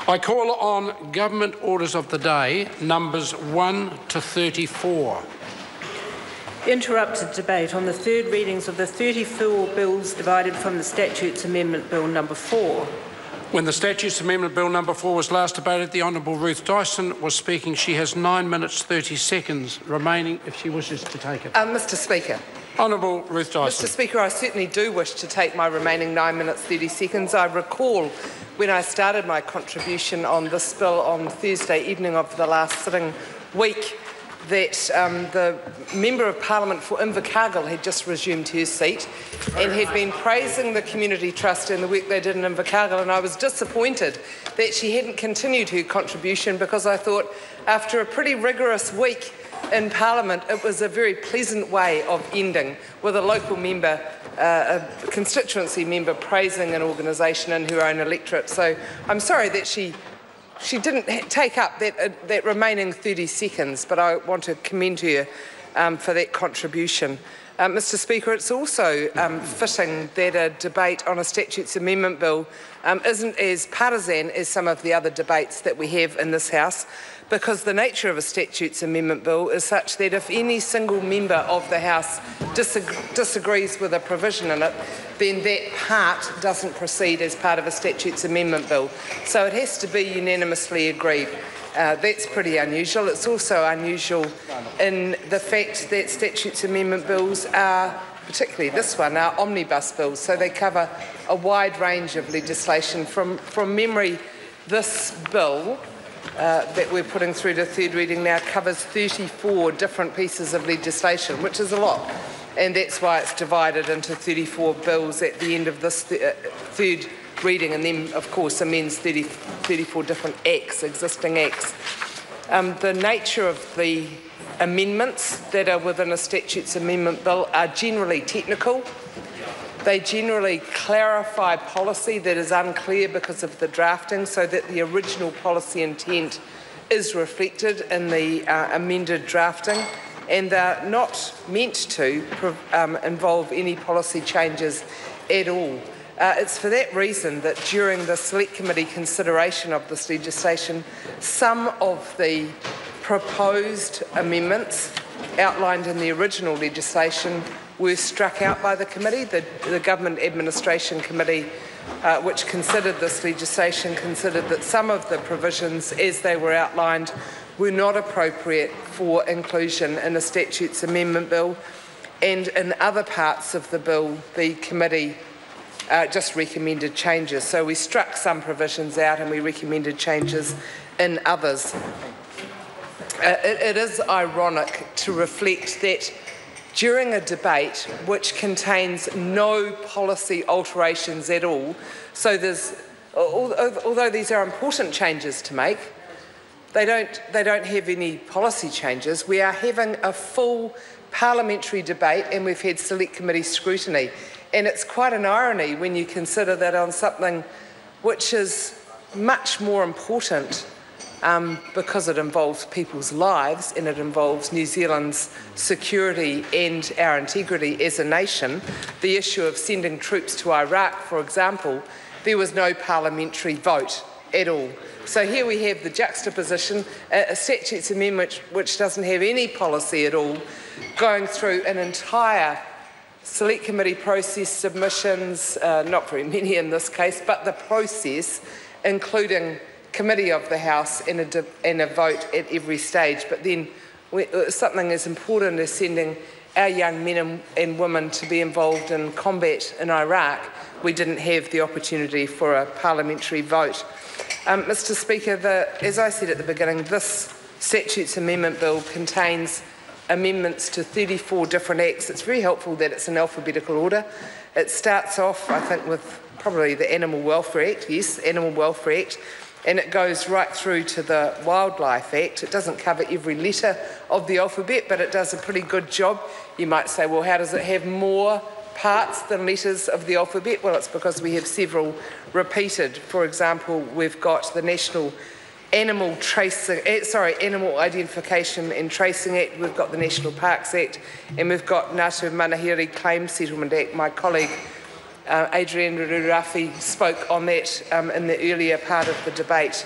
I call on Government Orders of the Day, numbers 1 to 34. Interrupted debate on the third readings of the 34 bills divided from the Statutes Amendment Bill number 4. When the Statutes Amendment Bill number 4 was last debated, the Honourable Ruth Dyson was speaking. She has 9 minutes 30 seconds remaining if she wishes to take it. Mr Speaker. Honourable Ruth Dyson. Mr Speaker, I certainly do wish to take my remaining 9 minutes 30 seconds. I recall when I started my contribution on this bill on Thursday evening of the last sitting week that the Member of Parliament for Invercargill had just resumed her seat and had been praising the Community Trust and the work they did in Invercargill, and I was disappointed that she hadn't continued her contribution, because I thought after a pretty rigorous week in Parliament it was a very pleasant way of ending with a local member, a constituency member, praising an organisation in her own electorate. So I'm sorry that she didn't take up that remaining 30 seconds, but I want to commend her for that contribution. Mr Speaker, it's also fitting that a debate on a Statutes Amendment Bill isn't as partisan as some of the other debates that we have in this House, because the nature of a Statutes Amendment Bill is such that if any single member of the House disagrees with a provision in it, then that part doesn't proceed as part of a Statutes Amendment Bill. So it has to be unanimously agreed. That's pretty unusual. It's also unusual in the fact that Statutes Amendment Bills are, particularly this one, are omnibus bills, so they cover a wide range of legislation. From memory, this bill that we're putting through to third reading now covers 34 different pieces of legislation, which is a lot. And that's why it's divided into 34 bills at the end of this third reading, and then, of course, amends 34 different acts, existing acts. The nature of the amendments that are within a Statutes Amendment Bill are generally technical. They generally clarify policy that is unclear because of the drafting, so that the original policy intent is reflected in the amended drafting, and they're not meant to involve any policy changes at all. It's for that reason that during the Select Committee consideration of this legislation, some of the proposed amendments outlined in the original legislation were struck out by the committee. The Government Administration Committee, which considered this legislation, considered that some of the provisions as they were outlined were not appropriate for inclusion in a Statutes Amendment Bill, and in other parts of the bill the committee just recommended changes. So we struck some provisions out and we recommended changes in others. It is ironic to reflect that during a debate which contains no policy alterations at all, so although these are important changes to make, they don't have any policy changes. We are having a full parliamentary debate and we've had Select Committee scrutiny. And it's quite an irony when you consider that on something which is much more important because it involves people's lives and it involves New Zealand's security and our integrity as a nation, the issue of sending troops to Iraq, for example, there was no parliamentary vote at all. So here we have the juxtaposition, a Statutes Amendment which doesn't have any policy at all, going through an entire Select Committee process, submissions, not very many in this case, but the process, including Committee of the House and a vote at every stage. But then something as important as sending our young men and women to be involved in combat in Iraq, we didn't have the opportunity for a parliamentary vote. Mr Speaker, as I said at the beginning, this Statutes Amendment Bill contains amendments to 34 different acts. It's very helpful that it's in alphabetical order. It starts off, I think, with probably the Animal Welfare Act, yes, Animal Welfare Act, and it goes right through to the Wildlife Act. It doesn't cover every letter of the alphabet, but it does a pretty good job. You might say, well, how does it have more parts than letters of the alphabet? Well, it's because we have several repeated. For example, we've got the National Animal Identification and Tracing Act, we've got the National Parks Act, and we've got Ngāti Manahiri Claims Settlement Act. My colleague Adrian Rurafi spoke on that in the earlier part of the debate.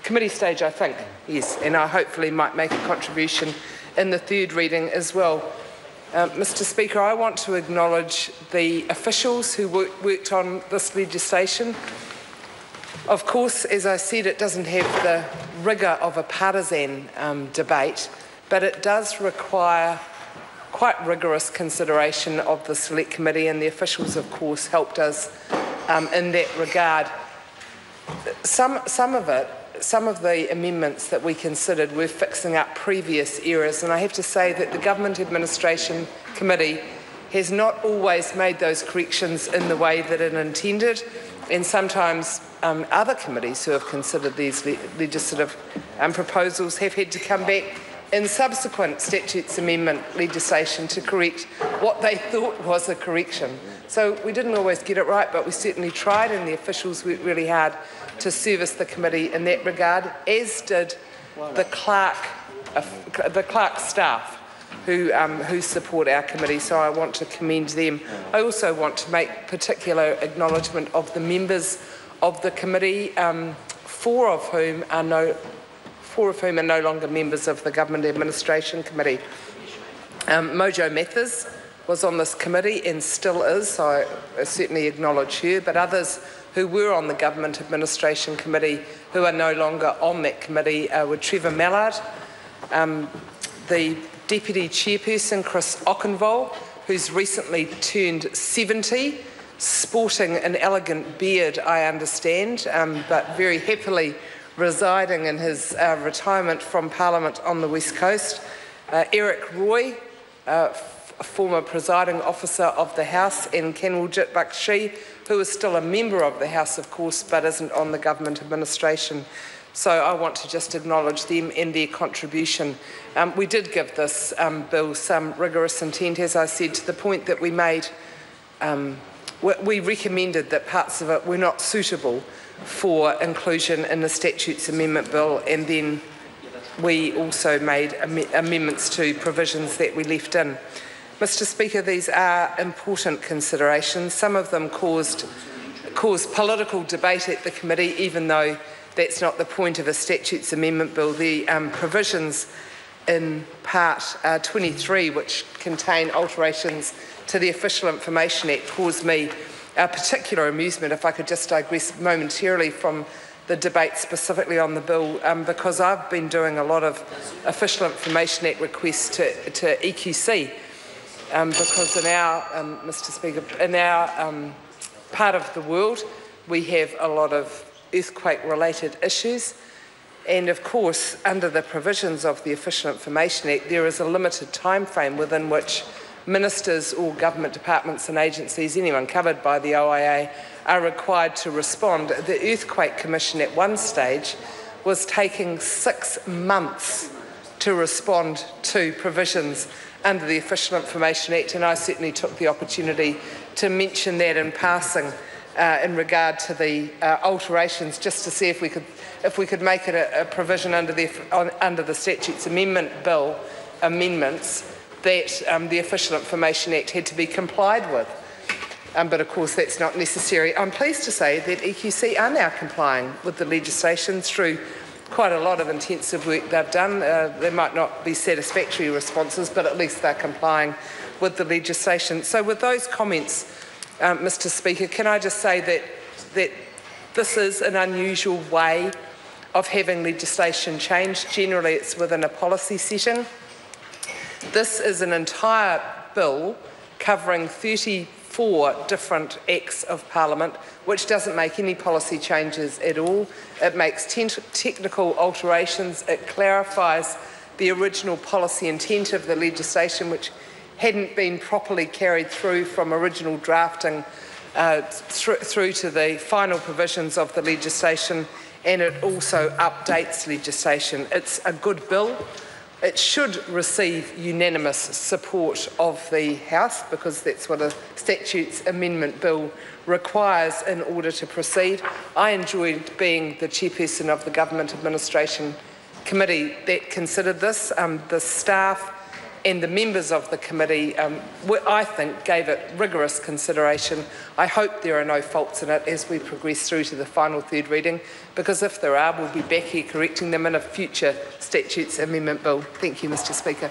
Committee stage, I think, yes, and I hopefully might make a contribution in the third reading as well. Mr. Speaker, I want to acknowledge the officials who worked on this legislation. Of course, as I said, it doesn't have the rigour of a partisan debate, but it does require quite rigorous consideration of the Select Committee, and the officials, of course, helped us in that regard. Some of the amendments that we considered were fixing up previous errors, and I have to say that the Government Administration Committee has not always made those corrections in the way that it intended, and sometimes other committees who have considered these legislative proposals have had to come back in subsequent Statutes Amendment legislation to correct what they thought was a correction. So we didn't always get it right, but we certainly tried, and the officials worked really hard to service the committee in that regard, as did the clerk staff who support our committee, so I want to commend them. I also want to make particular acknowledgement of the members of the committee, four of whom are no longer members of the Government Administration Committee. Mojo Mathers was on this committee and still is, so I certainly acknowledge her, but others who were on the Government Administration Committee who are no longer on that committee were Trevor Mallard, the Deputy Chairperson Chris Okenvold, who's recently turned 70, sporting an elegant beard, I understand, but very happily residing in his retirement from Parliament on the West Coast. Eric Roy, a former presiding officer of the House, and Kanwaljit Bakshi, who is still a member of the House, of course, but isn't on the Government Administration. So I want to just acknowledge them and their contribution. We did give this bill some rigorous intent, as I said, to the point that we made, we recommended that parts of it were not suitable for inclusion in the Statutes Amendment Bill, and then we also made amendments to provisions that we left in. Mr. Speaker, these are important considerations. Some of them caused political debate at the committee, even though that's not the point of a Statutes Amendment Bill. The provisions in Part 23, which contain alterations to the Official Information Act, caused me particular amusement, if I could just digress momentarily from the debate specifically on the bill, because I've been doing a lot of Official Information Act requests to EQC, because in our, Mr. Speaker, in our part of the world, we have a lot of earthquake-related issues, and of course, under the provisions of the Official Information Act, there is a limited time frame within which ministers or government departments and agencies, anyone covered by the OIA, are required to respond. The Earthquake Commission at one stage was taking 6 months to respond to provisions under the Official Information Act, and I certainly took the opportunity to mention that in passing in regard to the alterations, just to see if we could make it a provision under the Statutes Amendment Bill amendments that the Official Information Act had to be complied with. But of course that's not necessary. I'm pleased to say that EQC are now complying with the legislation through quite a lot of intensive work they've done. There might not be satisfactory responses, but at least they're complying with the legislation. So with those comments, Mr. Speaker, can I just say that this is an unusual way of having legislation change. Generally it's within a policy setting. This is an entire bill covering 34 different acts of Parliament, which doesn't make any policy changes at all. It makes technical alterations. It clarifies the original policy intent of the legislation, which hadn't been properly carried through from original drafting through to the final provisions of the legislation, and it also updates legislation. It's a good bill. It should receive unanimous support of the House, because that's what a Statutes Amendment Bill requires in order to proceed. I enjoyed being the chairperson of the Government Administration Committee that considered this. The staff and the members of the committee, I think, gave it rigorous consideration. I hope there are no faults in it as we progress through to the final third reading, because if there are, we'll be back here correcting them in a future Statutes Amendment Bill. Thank you, Mr Speaker.